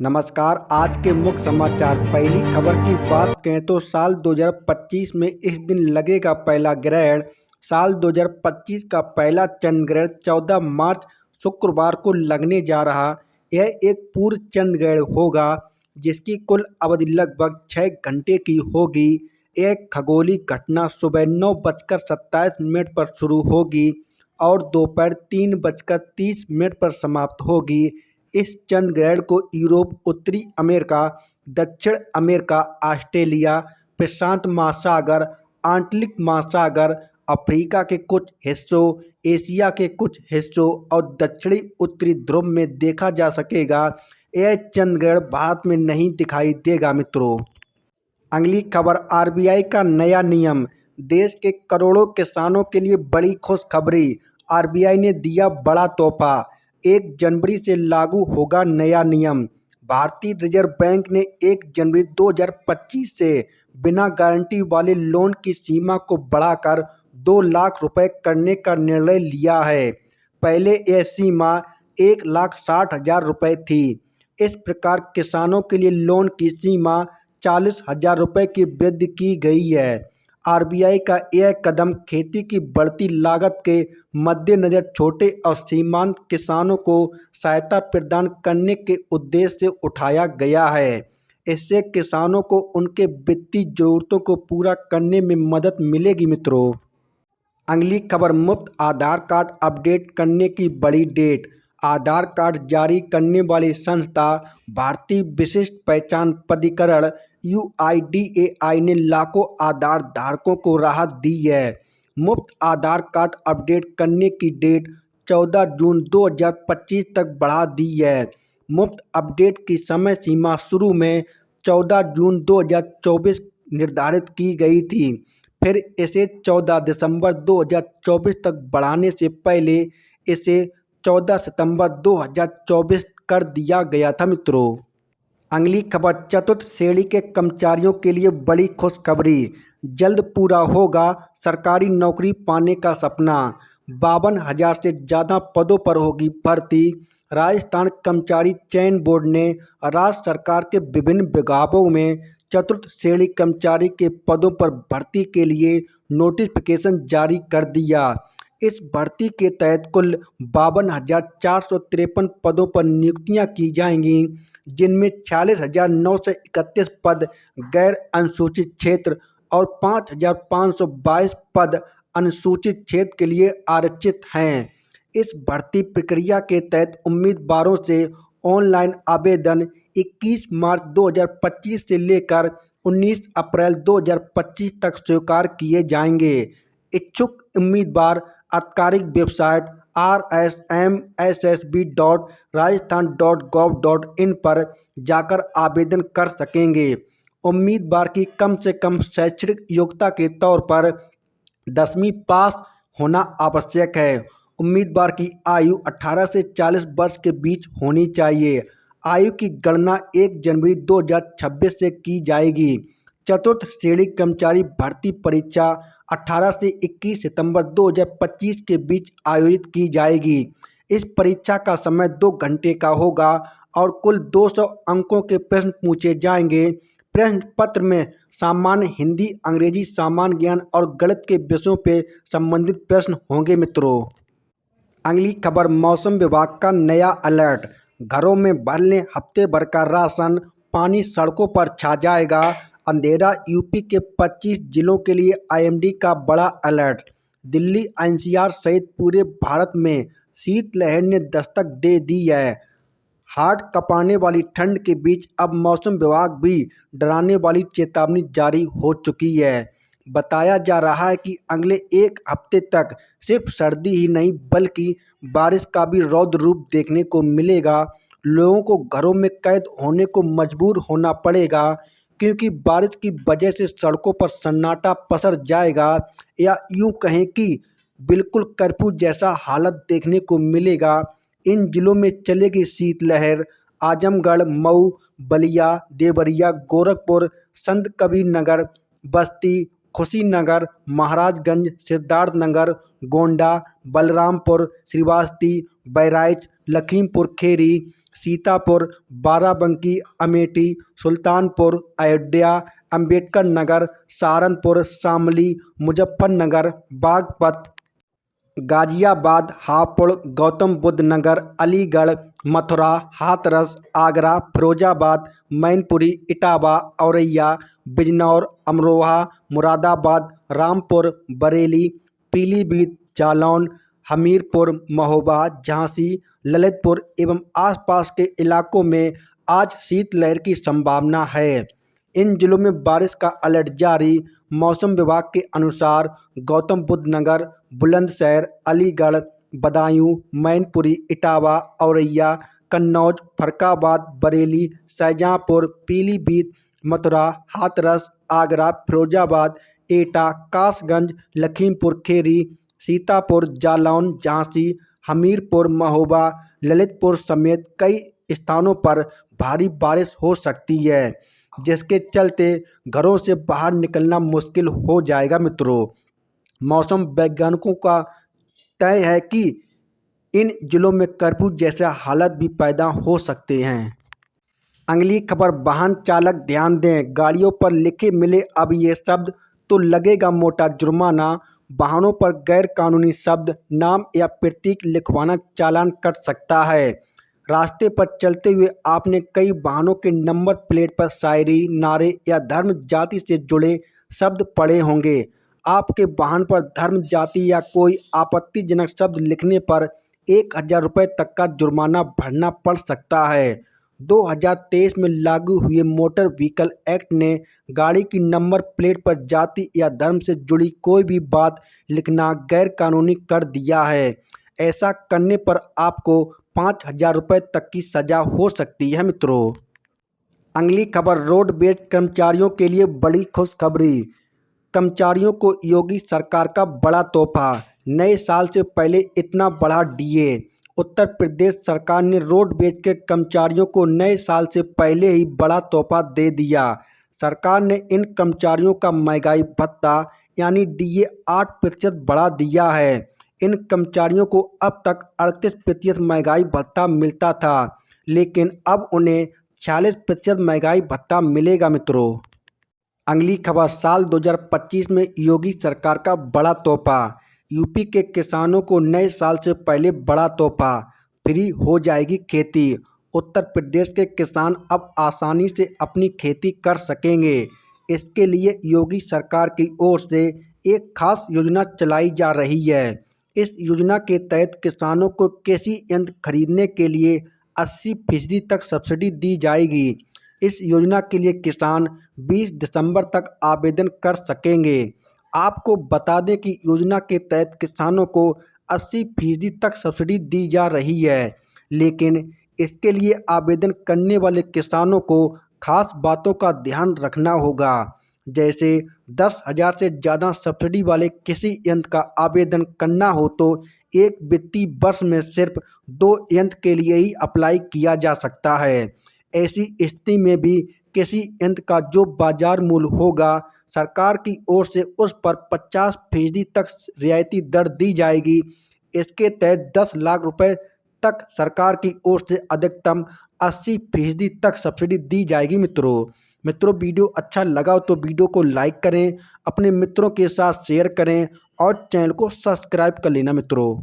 नमस्कार। आज के मुख्य समाचार। पहली खबर की बात करें तो साल 2025 में इस दिन लगेगा पहला ग्रहण। साल 2025 का पहला चंद्र ग्रहण 14 मार्च शुक्रवार को लगने जा रहा। यह एक पूर्ण चंद्र ग्रहण होगा जिसकी कुल अवधि लगभग 6 घंटे की होगी। यह खगोलीय घटना सुबह 9:27 पर शुरू होगी और दोपहर 3:30 पर समाप्त होगी। इस चंद्र ग्रहण को यूरोप, उत्तरी अमेरिका, दक्षिण अमेरिका, ऑस्ट्रेलिया, प्रशांत महासागर, आंतरिक महासागर, अफ्रीका के कुछ हिस्सों, एशिया के कुछ हिस्सों और दक्षिणी उत्तरी ध्रुव में देखा जा सकेगा। यह चंद्र ग्रहण भारत में नहीं दिखाई देगा मित्रों। अगली खबर, आरबीआई का नया नियम। देश के करोड़ों किसानों के लिए बड़ी खुशखबरी। आरबीआई ने दिया बड़ा तोहफा। 1 जनवरी से लागू होगा नया नियम। भारतीय रिजर्व बैंक ने 1 जनवरी 2025 से बिना गारंटी वाले लोन की सीमा को बढ़ाकर 2 लाख रुपए करने का निर्णय लिया है। पहले यह सीमा 1,60,000 रुपये थी। इस प्रकार किसानों के लिए लोन की सीमा 40,000 रुपये की वृद्धि की गई है। आरबीआई का यह कदम खेती की बढ़ती लागत के मद्देनज़र छोटे और सीमांत किसानों को सहायता प्रदान करने के उद्देश्य से उठाया गया है। इससे किसानों को उनके वित्तीय जरूरतों को पूरा करने में मदद मिलेगी मित्रों। अगली खबर, मुफ्त आधार कार्ड अपडेट करने की बड़ी डेट। आधार कार्ड जारी करने वाली संस्था भारतीय विशिष्ट पहचान प्राधिकरण UIDAI ने लाखों आधार धारकों को राहत दी है। मुफ्त आधार कार्ड अपडेट करने की डेट 14 जून 2025 तक बढ़ा दी है। मुफ्त अपडेट की समय सीमा शुरू में 14 जून 2024 निर्धारित की गई थी, फिर इसे 14 दिसंबर 2024 तक बढ़ाने से पहले इसे 14 सितंबर 2024 कर दिया गया था मित्रों। अगली खबर, चतुर्थ श्रेणी के कर्मचारियों के लिए बड़ी खुशखबरी। जल्द पूरा होगा सरकारी नौकरी पाने का सपना। 52,000 से ज़्यादा पदों पर होगी भर्ती। राजस्थान कर्मचारी चयन बोर्ड ने राज्य सरकार के विभिन्न विभागों में चतुर्थ श्रेणी कर्मचारी के पदों पर भर्ती के लिए नोटिफिकेशन जारी कर दिया। इस भर्ती के तहत कुल 52,453 पदों पर नियुक्तियां की जाएंगी, जिनमें 46,931 पद गैर अनुसूचित क्षेत्र और 5,522 पद अनुसूचित क्षेत्र के लिए आरक्षित हैं। इस भर्ती प्रक्रिया के तहत उम्मीदवारों से ऑनलाइन आवेदन 21 मार्च 2025 से लेकर 19 अप्रैल 2025 तक स्वीकार किए जाएंगे। इच्छुक उम्मीदवार आधिकारिक वेबसाइट rsmssb.rajasthan.gov.in पर जाकर आवेदन कर सकेंगे। उम्मीदवार की कम से कम शैक्षणिक योग्यता के तौर पर 10वीं पास होना आवश्यक है। उम्मीदवार की आयु 18 से 40 वर्ष के बीच होनी चाहिए। आयु की गणना 1 जनवरी 2026 से की जाएगी। चतुर्थ श्रेणी कर्मचारी भर्ती परीक्षा 18 से 21 सितंबर 2025 के बीच आयोजित की जाएगी। इस परीक्षा का समय 2 घंटे का होगा और कुल 200 अंकों के प्रश्न पूछे जाएंगे। प्रश्न पत्र में सामान्य हिंदी, अंग्रेजी, सामान्य ज्ञान और गणित के विषयों पर संबंधित प्रश्न होंगे मित्रों। अगली खबर, मौसम विभाग का नया अलर्ट। घरों में भर लें हफ्ते भर का राशन, पानी सड़कों पर छा जाएगा। अंधेरा, यूपी के 25 जिलों के लिए IMD का बड़ा अलर्ट। दिल्ली NCR सहित पूरे भारत में शीतलहर ने दस्तक दे दी है। हाड़ कांपने वाली ठंड के बीच अब मौसम विभाग भी डराने वाली चेतावनी जारी हो चुकी है। बताया जा रहा है कि अगले 1 हफ्ते तक सिर्फ सर्दी ही नहीं बल्कि बारिश का भी रौद्र रूप देखने को मिलेगा। लोगों को घरों में कैद होने को मजबूर होना पड़ेगा, क्योंकि बारिश की वजह से सड़कों पर सन्नाटा पसर जाएगा, या यूं कहें कि बिल्कुल कर्फ्यू जैसा हालत देखने को मिलेगा। इन जिलों में चलेगी शीतलहर। आजमगढ़, मऊ, बलिया, देवरिया, गोरखपुर, संत कबीर नगर, बस्ती, खुशीनगर, महाराजगंज, सिद्धार्थनगर, गोंडा, बलरामपुर, श्रीवास्ती, बहराइच, लखीमपुर खीरी, सीतापुर, बाराबंकी, अमेठी, सुल्तानपुर, अयोध्या, अंबेडकर नगर, सहारनपुर, शामली, मुजफ्फरनगर, बागपत, गाजियाबाद, हापुड़, गौतम बुद्ध नगर, अलीगढ़, मथुरा, हाथरस, आगरा, फिरोजाबाद, मैनपुरी, इटावा, औरैया, बिजनौर, अमरोहा, मुरादाबाद, रामपुर, बरेली, पीलीभीत, जालौन, हमीरपुर, महोबा, झांसी, ललितपुर एवं आसपास के इलाकों में आज शीतलहर की संभावना है। इन जिलों में बारिश का अलर्ट जारी। मौसम विभाग के अनुसार गौतम बुद्ध नगर, बुलंदशहर, अलीगढ़, बदायूं, मैनपुरी, इटावा, औरैया, कन्नौज, फरक्काबाद, बरेली, शाहजहांपुर, पीलीभीत, मथुरा, हाथरस, आगरा, फिरोजाबाद, एटा, कासगंज, लखीमपुर खीरी, सीतापुर, जालौन, झांसी, हमीरपुर, महोबा, ललितपुर समेत कई स्थानों पर भारी बारिश हो सकती है, जिसके चलते घरों से बाहर निकलना मुश्किल हो जाएगा मित्रों। मौसम वैज्ञानिकों का तय है कि इन जिलों में कर्फ्यू जैसे हालत भी पैदा हो सकते हैं। अगली खबर, वाहन चालक ध्यान दें, गाड़ियों पर लिखे मिले अब ये शब्द तो लगेगा मोटा जुर्माना। वाहनों पर गैर कानूनी शब्द, नाम या प्रतीक लिखवाना चालान कट सकता है। रास्ते पर चलते हुए आपने कई वाहनों के नंबर प्लेट पर शायरी, नारे या धर्म जाति से जुड़े शब्द पढ़े होंगे। आपके वाहन पर धर्म, जाति या कोई आपत्तिजनक शब्द लिखने पर 1000 रुपये तक का जुर्माना भरना पड़ सकता है। 2023 में लागू हुए मोटर व्हीकल एक्ट ने गाड़ी की नंबर प्लेट पर जाति या धर्म से जुड़ी कोई भी बात लिखना गैर कानूनी कर दिया है। ऐसा करने पर आपको 5000 रुपये तक की सज़ा हो सकती है मित्रों। अगली खबर, रोडवेज कर्मचारियों के लिए बड़ी खुशखबरी। कर्मचारियों को योगी सरकार का बड़ा तोहफा, नए साल से पहले इतना बढ़ा डीए। उत्तर प्रदेश सरकार ने रोडवेज के कर्मचारियों को नए साल से पहले ही बड़ा तोहफा दे दिया। सरकार ने इन कर्मचारियों का महंगाई भत्ता यानी डीए 8% बढ़ा दिया है। इन कर्मचारियों को अब तक 38% महंगाई भत्ता मिलता था, लेकिन अब उन्हें 46% महंगाई भत्ता मिलेगा मित्रों। अगली खबर, साल 2025 में योगी सरकार का बड़ा तोहफा। यूपी के किसानों को नए साल से पहले बड़ा तोहफा, फ्री हो जाएगी खेती। उत्तर प्रदेश के किसान अब आसानी से अपनी खेती कर सकेंगे। इसके लिए योगी सरकार की ओर से एक खास योजना चलाई जा रही है। इस योजना के तहत किसानों को कृषि यंत्र खरीदने के लिए 80% तक सब्सिडी दी जाएगी। इस योजना के लिए किसान 20 दिसंबर तक आवेदन कर सकेंगे। आपको बता दें कि योजना के तहत किसानों को 80% तक सब्सिडी दी जा रही है, लेकिन इसके लिए आवेदन करने वाले किसानों को खास बातों का ध्यान रखना होगा। जैसे 10,000 से ज़्यादा सब्सिडी वाले किसी यंत्र का आवेदन करना हो तो एक वित्तीय वर्ष में सिर्फ 2 यंत्र के लिए ही अप्लाई किया जा सकता है। ऐसी स्थिति में भी किसी यंत्र का जो बाजार मूल्य होगा, सरकार की ओर से उस पर 50% तक रियायती दर दी जाएगी। इसके तहत 10 लाख रुपए तक सरकार की ओर से अधिकतम 80% तक सब्सिडी दी जाएगी मित्रों। वीडियो अच्छा लगा हो तो वीडियो को लाइक करें, अपने मित्रों के साथ शेयर करें और चैनल को सब्सक्राइब कर लेना मित्रों।